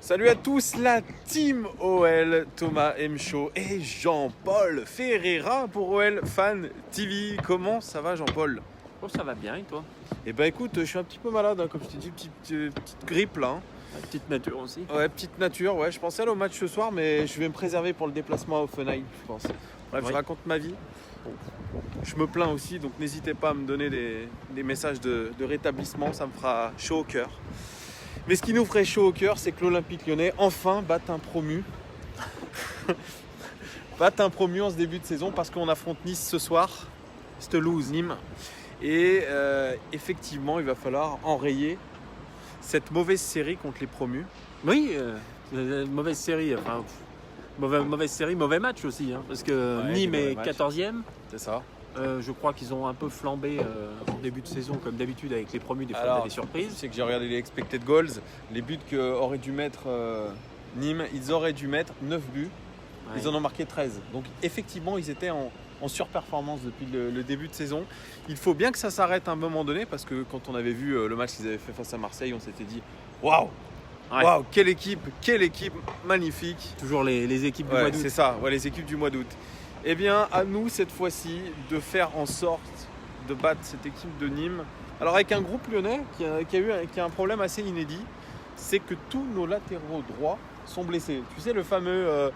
Salut à tous, la team OL, Thomas M. Chaud et Jean-Paul Ferreira pour OL Fan TV. Comment ça va, Jean-Paul? Oh, ça va bien, et toi? Eh ben écoute, je suis un petit peu malade, hein, comme je t'ai dit, petite grippe là. La petite nature aussi. Ouais, petite nature, ouais. Je pensais aller au match ce soir, mais je vais me préserver pour le déplacement à Offenheim, je pense. Bref, Oui. je raconte ma vie. Je me plains aussi, donc n'hésitez pas à me donner des messages de rétablissement, ça me fera chaud au cœur. Mais ce qui nous ferait chaud au cœur, c'est que l'Olympique Lyonnais enfin batte un promu. Batte un promu en ce début de saison parce qu'on affronte Nice ce soir. Toulouse, Nîmes. Et effectivement, il va falloir enrayer cette mauvaise série contre les promus. Oui, mauvaise série. Enfin, mauvaise série, mauvais match aussi. Hein, parce que Ouais, Nîmes des est mauvais matchs. 14e. C'est ça. Je crois qu'ils ont un peu flambé en début de saison, comme d'habitude avec les promus, des fois Alors, t'as des Je surprises. sais que j'ai regardé les expected goals. Les buts qu'aurait dû mettre Nîmes, ils auraient dû mettre 9 buts. Ouais. Ils en ont marqué 13. Donc effectivement, ils étaient en surperformance depuis le début de saison. Il faut bien que ça s'arrête à un moment donné parce que quand on avait vu le match qu'ils avaient fait face à Marseille, on s'était dit waouh, Ouais. waouh, quelle équipe magnifique. Toujours les équipes du Ouais, mois d'août. c'est ça, ouais, les équipes du mois d'août. Eh bien, à nous cette fois-ci de faire en sorte de battre cette équipe de Nîmes. Alors avec un groupe lyonnais qui a un problème assez inédit, c'est que tous nos latéraux droits sont blessés. Tu sais le fameux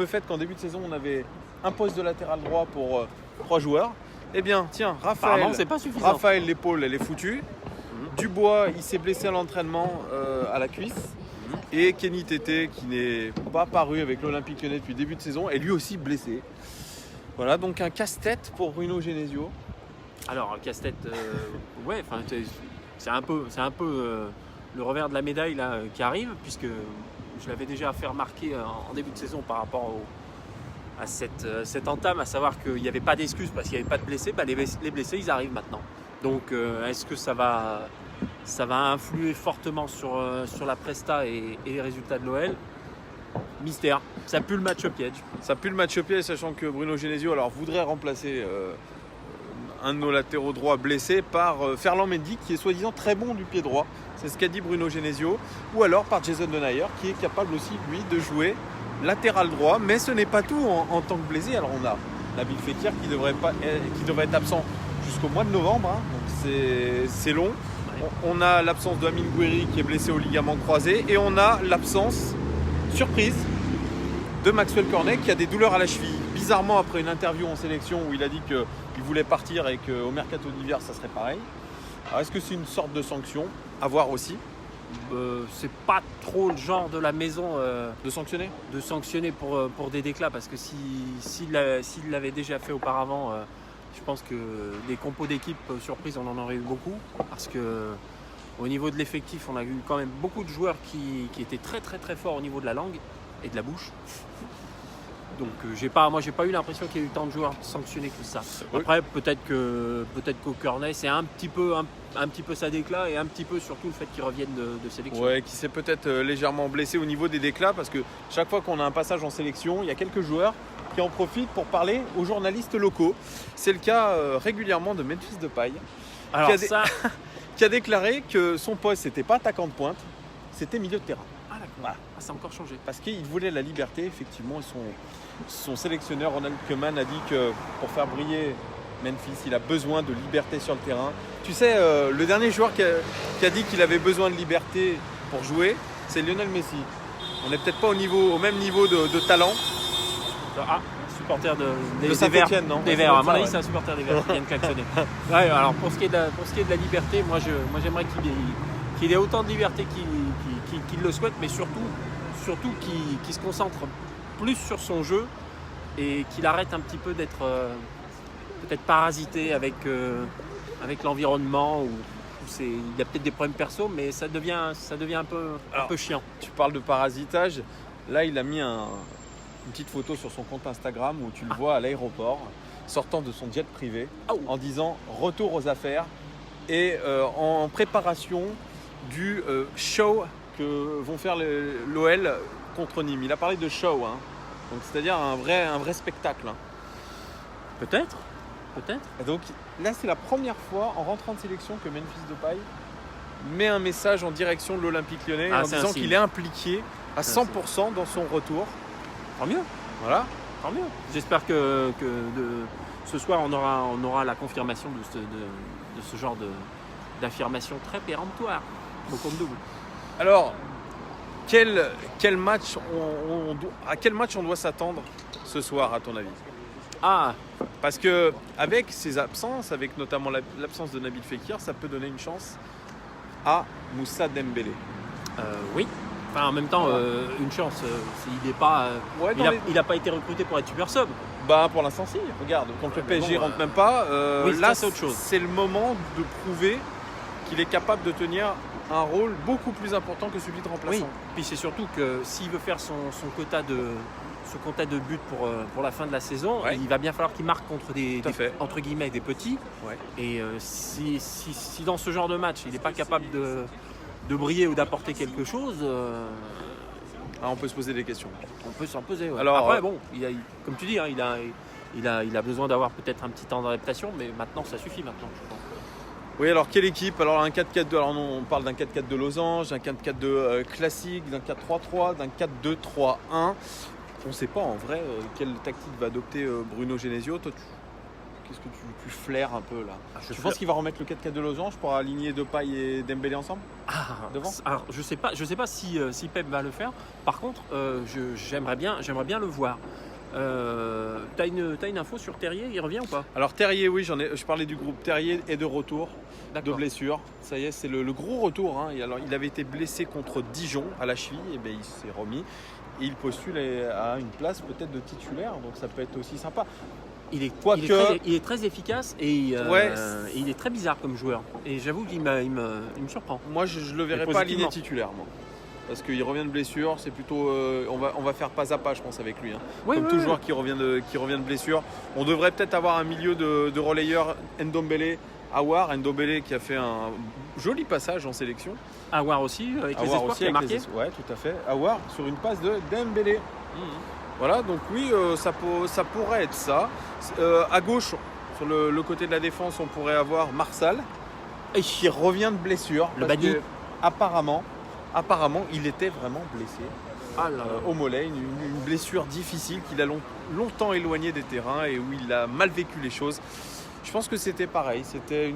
fait qu'en début de saison on avait un poste de latéral droit pour 3 joueurs. Eh bien, tiens, Apparemment, c'est pas suffisant. Raphaël, l'épaule, elle est foutue. Dubois, il s'est blessé à l'entraînement à la cuisse. Et Kenny Tété, qui n'est pas apparu avec l'Olympique Lyonnais depuis le début de saison, est lui aussi blessé. Voilà, donc un casse-tête pour Bruno Genesio. Alors, casse-tête, ouais, enfin, c'est un peu le revers de la médaille là, qui arrive, puisque je l'avais déjà fait remarquer en début de saison par rapport à cette entame, à savoir qu'il n'y avait pas d'excuses parce qu'il n'y avait pas de blessés. Bah, les blessés, ils arrivent maintenant. Donc, est-ce que ça va influer fortement sur la presta et les résultats de l'OL? Mystère. Ça pue le match piège. Ça pue le match au pied, sachant que Bruno Genesio voudrait remplacer un de nos latéraux droits blessés par Ferland Mendy, qui est soi-disant très bon du pied droit. C'est ce qu'a dit Bruno Genesio. Ou alors par Jason Denayer, qui est capable aussi, lui, de jouer latéral droit. Mais ce n'est pas tout en tant que blessé. Alors on a Nabil Fekir qui devrait être absent jusqu'au mois de novembre. Hein. Donc c'est long. On a l'absence de Amine Gouiri qui est blessé au ligament croisé. Et on a l'absence, surprise, de Maxwell Cornet qui a des douleurs à la cheville. Bizarrement, après une interview en sélection où il a dit qu'il voulait partir et qu'au mercato d'hiver ça serait pareil. Alors est-ce que c'est une sorte de sanction? À voir aussi. C'est pas trop le genre de la maison De sanctionner? de sanctionner pour des déclats, parce que s'il l'avait déjà fait auparavant, je pense que des compos d'équipe surprise, on en aurait eu beaucoup, parce que au niveau de l'effectif, on a eu quand même beaucoup de joueurs qui étaient très très très forts au niveau de la langue et de la bouche. Donc j'ai pas eu l'impression qu'il y a eu tant de joueurs sanctionnés que ça. Oui. Après peut-être qu'au Cornet c'est un petit peu sa déclat, et un petit peu surtout le fait qu'il revienne de sélection. Ouais, qui s'est peut-être légèrement blessé au niveau des déclats parce que chaque fois qu'on a un passage en sélection, il y a quelques joueurs qui en profitent pour parler aux journalistes locaux. C'est le cas régulièrement de Memphis Depay, Alors qui a ça, qui a déclaré que son poste c'était pas attaquant de pointe, c'était milieu de terrain. d'accord. Voilà. Ah, ça a encore changé. Parce qu'il voulait la liberté, effectivement. Son sélectionneur, Ronald Koeman, a dit que pour faire briller Memphis, il a besoin de liberté sur le terrain. Tu sais, le dernier joueur qui a dit qu'il avait besoin de liberté pour jouer, c'est Lionel Messi. On n'est peut-être pas au même niveau de talent. Ah, supporter De des Verts. Saint-Étienne, non? Des Verts, à mon avis, Ouais. c'est un supporter des Verts qui vient de klaxonner. Ouais, alors pour ce qui est de la liberté, moi j'aimerais qu'il ait autant de liberté qu'il le souhaite, mais surtout qu'il se concentre plus sur son jeu et qu'il arrête un petit peu d'être peut-être parasité avec l'environnement, il y a peut-être des problèmes perso, mais ça devient un peu chiant. Tu parles de parasitage. Là, il a mis une petite photo sur son compte Instagram où tu le vois à l'aéroport, sortant de son jet privé, en disant « Retour aux affaires » et en préparation du show que vont faire l'OL contre Nîmes. Il a parlé de show, hein. Donc c'est-à-dire un vrai spectacle. Hein. Peut-être. Et donc là, c'est la première fois en rentrant de sélection que Memphis Depay met un message en direction de l'Olympique Lyonnais en c'est un disant signe. qu'il est impliqué à C'est un 100% dans son retour. Tant mieux. Voilà. Tant mieux. J'espère que ce soir, on aura la confirmation de ce genre d'affirmation très péremptoire au compte double. Alors, quel match à quel match on doit s'attendre ce soir, à ton avis? Ah, Parce que avec ses absences, avec notamment l'absence de Nabil Fekir, ça peut donner une chance à Moussa Dembélé. oui. Enfin, en même temps, une chance. Il n'a pas, Ouais, il a pas été recruté pour être super sub. Bah pour l'instant si, regarde, contre le mais PSG bon, rentre même pas. oui, là ça, c'est autre chose. c'est le moment de prouver qu'il est capable de tenir un rôle beaucoup plus important que celui de Oui. remplaçant. Puis c'est surtout que s'il veut faire son quota de buts pour la fin de la saison, Ouais. il va bien falloir qu'il marque contre Tout à fait. entre guillemets des petits. Ouais. Et si dans ce genre de match, il n'est pas capable de briller ou d'apporter quelque chose, Ah, on peut se poser des questions. on peut s'en poser. Ouais. Alors, Après, bon, comme tu dis, hein, il a besoin d'avoir peut-être un petit temps d'adaptation, mais maintenant, ça suffit maintenant, je pense. Oui, alors quelle équipe? Alors un 4-4-2, alors non, on parle d'un 4-4 de losange, d'un 4-4-2 classique, d'un 4-3-3, d'un 4-2-3-1. On ne sait pas en vrai quelle tactique va adopter Bruno Genesio. Toi, qu'est-ce que tu flaires un peu là? Tu penses qu'il va remettre le 4-4 de losange pour aligner Depay et Dembélé ensemble? Devant. Alors, je sais pas si Pep va le faire. Par contre, j'aimerais bien le voir. T'as une info sur Terrier, il revient ou pas? Alors Terrier, oui, je parlais du groupe Terrier et de retour de D'accord. blessure. Ça y est, c'est le gros retour. Hein. Et alors, il avait été blessé contre Dijon à la cheville, et bien il s'est remis. Et il postule à une place peut-être de titulaire, donc ça peut être aussi sympa. Il est très efficace et Ouais. et il est très bizarre comme joueur. Et j'avoue qu'il il me surprend. Moi, je le verrais Mais pas aligné positivement. titulaire, moi. Parce qu'il revient de blessure, c'est plutôt. On va faire pas à pas, je pense, avec lui. Hein. Oui, Comme oui, tout oui. joueur qui revient de blessure. On devrait peut-être avoir un milieu de relayeur Ndombele, Aouar. Ndombele qui a fait un joli passage en sélection. Aouar aussi, avec les Aouar espoirs, aussi qui a avec marqué. Ouais, tout à fait. Aouar sur une passe de Dembélé. Voilà, donc oui, ça pourrait être ça. À gauche, sur le côté de la défense, on pourrait avoir Marsal qui revient de blessure. Le parce Badi. que apparemment, il était vraiment blessé Ah là là. au mollet, une blessure difficile qu'il a longtemps éloigné des terrains et où il a mal vécu les choses. Je pense que c'était pareil, c'était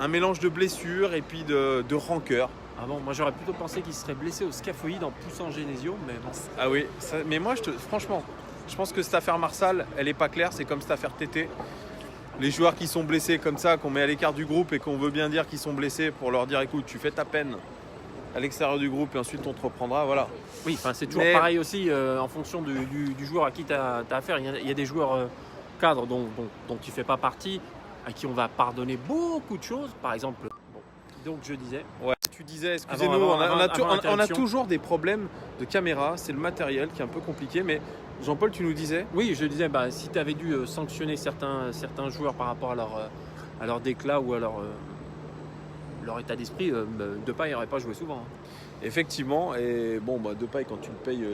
un mélange de blessures et puis de rancœur. Ah bon, moi j'aurais plutôt pensé qu'il serait blessé au scaphoïde en poussant Genesio, mais bon. Ah oui, mais moi, franchement, je pense que cette affaire Marsal, elle n'est pas claire, c'est comme cette affaire Tété. Les joueurs qui sont blessés comme ça, qu'on met à l'écart du groupe et qu'on veut bien dire qu'ils sont blessés pour leur dire écoute, tu fais ta peine à l'extérieur du groupe et ensuite on te reprendra, voilà. Oui, enfin c'est toujours Mais- pareil aussi en fonction du joueur à qui tu as affaire. Il y a des joueurs cadres dont tu ne fais pas partie, à qui on va pardonner beaucoup de choses. Par exemple, donc je disais, Ouais. Tu disais, excusez-nous, Avant on a l'interruption. toujours des problèmes de caméra, c'est le matériel qui est un peu compliqué, mais Jean-Paul, tu nous disais oui, je disais, si tu avais dû sanctionner certains joueurs par rapport à leur déclat ou à leur état d'esprit, Depay n'aurait pas joué souvent. Hein. effectivement, et bon, Depay, quand tu le payes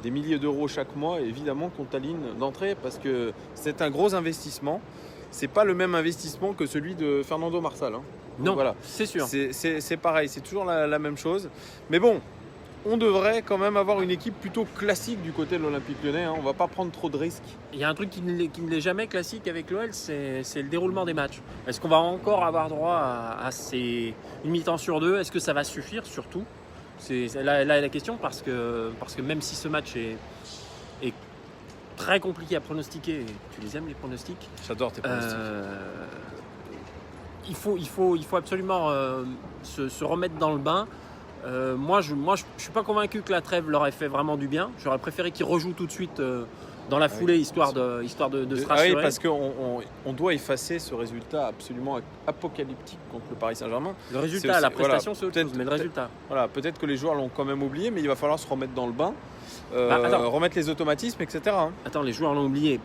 des milliers d'euros chaque mois, évidemment qu'on t'aligne d'entrée parce que c'est un gros investissement. C'est pas le même investissement que celui de Fernando Marsal. Hein. Donc Non, voilà. c'est sûr. C'est pareil, c'est toujours la même chose. Mais bon, on devrait quand même avoir une équipe plutôt classique du côté de l'Olympique Lyonnais. Hein. On va pas prendre trop de risques. Il y a un truc qui ne l'est jamais classique avec l'OL, c'est le déroulement des matchs. Est-ce qu'on va encore avoir droit à une mi-temps sur deux? Est-ce que ça va suffire surtout? C'est là est la question parce que même si ce match est très compliqué à pronostiquer, et tu les aimes les pronostics, J'adore tes pronostics. il faut absolument se remettre dans le bain. Moi, je suis pas convaincu que la trêve leur ait fait vraiment du bien. J'aurais préféré qu'ils rejouent tout de suite dans la foulée, histoire de se rassurer. Oui, parce qu'on doit effacer ce résultat absolument apocalyptique contre le Paris Saint-Germain. Le résultat, la prestation, c'est autre peut-être- chose, mais le résultat. Voilà, peut-être que les joueurs l'ont quand même oublié, mais il va falloir se remettre dans le bain, Attends. remettre les automatismes, etc. hein. Attends, les joueurs l'ont oublié.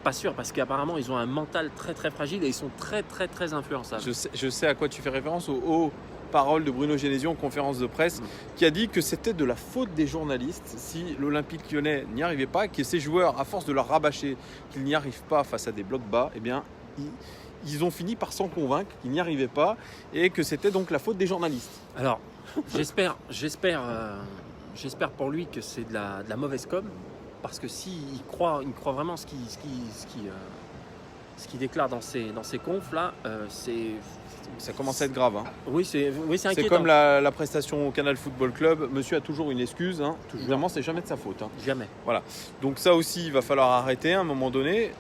Pas sûr, parce qu'apparemment, ils ont un mental très très fragile et ils sont très très très influençables. Je sais à quoi tu fais référence, aux paroles de Bruno Genesio en conférence de presse, qui a dit que c'était de la faute des journalistes si l'Olympique Lyonnais n'y arrivait pas, que ces joueurs, à force de leur rabâcher qu'ils n'y arrivent pas face à des blocs bas, eh bien, ils ont fini par s'en convaincre qu'ils n'y arrivaient pas et que c'était donc la faute des journalistes. Alors, j'espère pour lui que c'est de la mauvaise com, parce que s'il croit vraiment ce qu'il déclare dans ses confs là, Ça commence à être grave. Hein. Oui, c'est inquiétant. C'est comme la prestation au Canal Football Club. Monsieur a toujours une excuse. Hein. Évidemment, c'est jamais de sa faute. Hein. Jamais. Voilà. Donc ça aussi, il va falloir arrêter à un moment donné.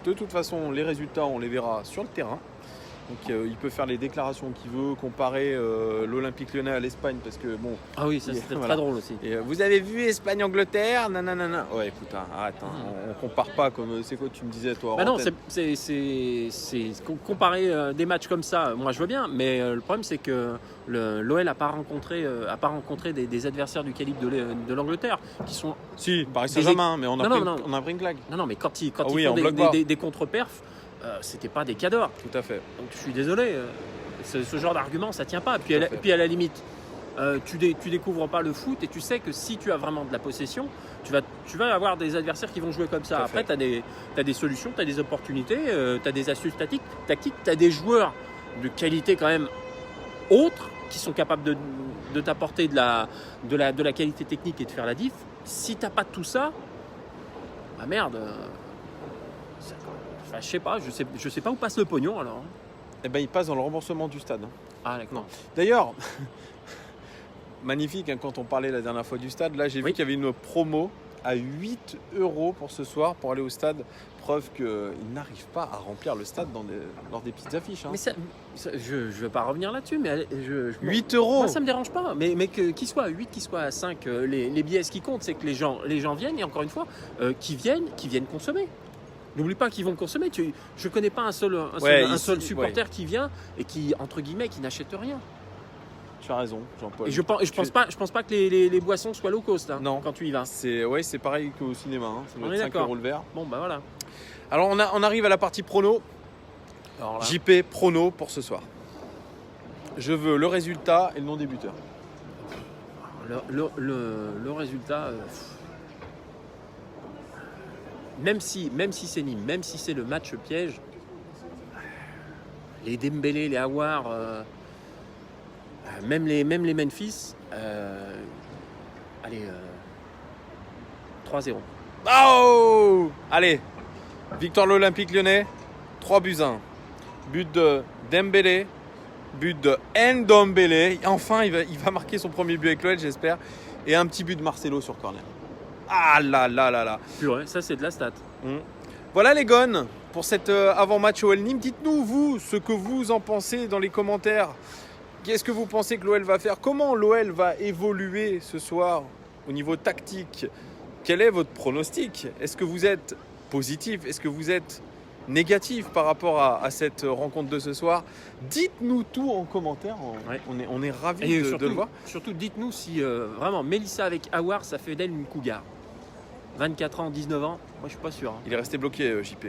De toute façon, les résultats, on les verra sur le terrain. Donc il peut faire les déclarations qu'il veut, comparer l'Olympique Lyonnais à l'Espagne, parce que bon. Ah oui, ça serait voilà. très drôle aussi. Et vous avez vu Espagne-Angleterre, nanana. Ouais, écoute, arrête. Hein. On compare pas comme c'est quoi tu me disais toi. Bah non, c'est comparer des matchs comme ça. Moi, je veux bien, mais le problème c'est que l'OL a pas rencontré des adversaires du calibre de l'Angleterre qui sont. Si, Paris Saint-Germain, mais on a pris une claque. Non, mais quand ils oui, font des contre-perfs. C'était pas des cadors. Tout à fait. Donc je suis désolé, ce genre d'argument ça tient pas. Puis à la limite, tu découvres pas le foot et tu sais que si tu as vraiment de la possession, tu vas avoir des adversaires qui vont jouer comme ça. Après, tu as des solutions, tu as des opportunités, tu as des astuces tactiques, tu as des joueurs de qualité quand même autres qui sont capables de t'apporter de la qualité technique et de faire la diff. Si tu n'as pas tout ça, bah merde. Enfin, je sais pas où passe le pognon alors. Eh ben, il passe dans le remboursement du stade. Ah d'accord. D'ailleurs, magnifique, hein, quand on parlait la dernière fois du stade, là j'ai vu qu'il y avait une promo à 8 € pour ce soir pour aller au stade. Preuve qu'ils n'arrivent pas à remplir le stade dans des petites affiches. Hein. Mais je ne vais pas revenir là-dessus, mais 8 €. Moi ça me dérange pas, mais qu'il soit à 8, qu'il soit à 5, les billets, ce qui compte c'est que les gens viennent, et encore une fois, qui viennent consommer. N'oublie pas qu'ils vont consommer. Je connais pas un seul supporter qui vient et qui, entre guillemets, qui n'achète rien. Tu as raison, Jean-Paul. Et je pense pas que les boissons soient low cost hein, non. quand tu y vas. C'est pareil qu'au cinéma. Hein. Ça doit être 5 € le verre. Bon, bah voilà. Alors, on arrive à la partie prono. Alors là, JP prono pour ce soir. Je veux le résultat et le nom des buteurs. Le résultat... Même si c'est Nîmes, même si c'est le match piège, les Dembélé, les Aouar, même les Memphis, allez, 3-0. Oh, allez, victoire de l'Olympique Lyonnais, 3-1. But de Dembélé, but de Ndombélé. Enfin, il va marquer son premier but avec l'OL, j'espère. Et un petit but de Marcelo sur corner. Ah là là là là. Ouais, ça c'est de la stat. Voilà les gones pour cet avant-match OL Nîmes. Dites-nous vous ce que vous en pensez dans les commentaires. Qu'est-ce que vous pensez que l'OL va faire? Comment l'OL va évoluer ce soir au niveau tactique? Quel est votre pronostic? Est-ce que vous êtes positif? Est-ce que vous êtes négatif par rapport à cette rencontre de ce soir? Dites-nous tout en commentaire. On est ravis de le voir. Surtout, dites-nous si vraiment Mélissa avec Aouar, ça fait d'elle une cougar. 24 ans, 19 ans, moi je suis pas sûr. Hein. Il est resté bloqué, JP.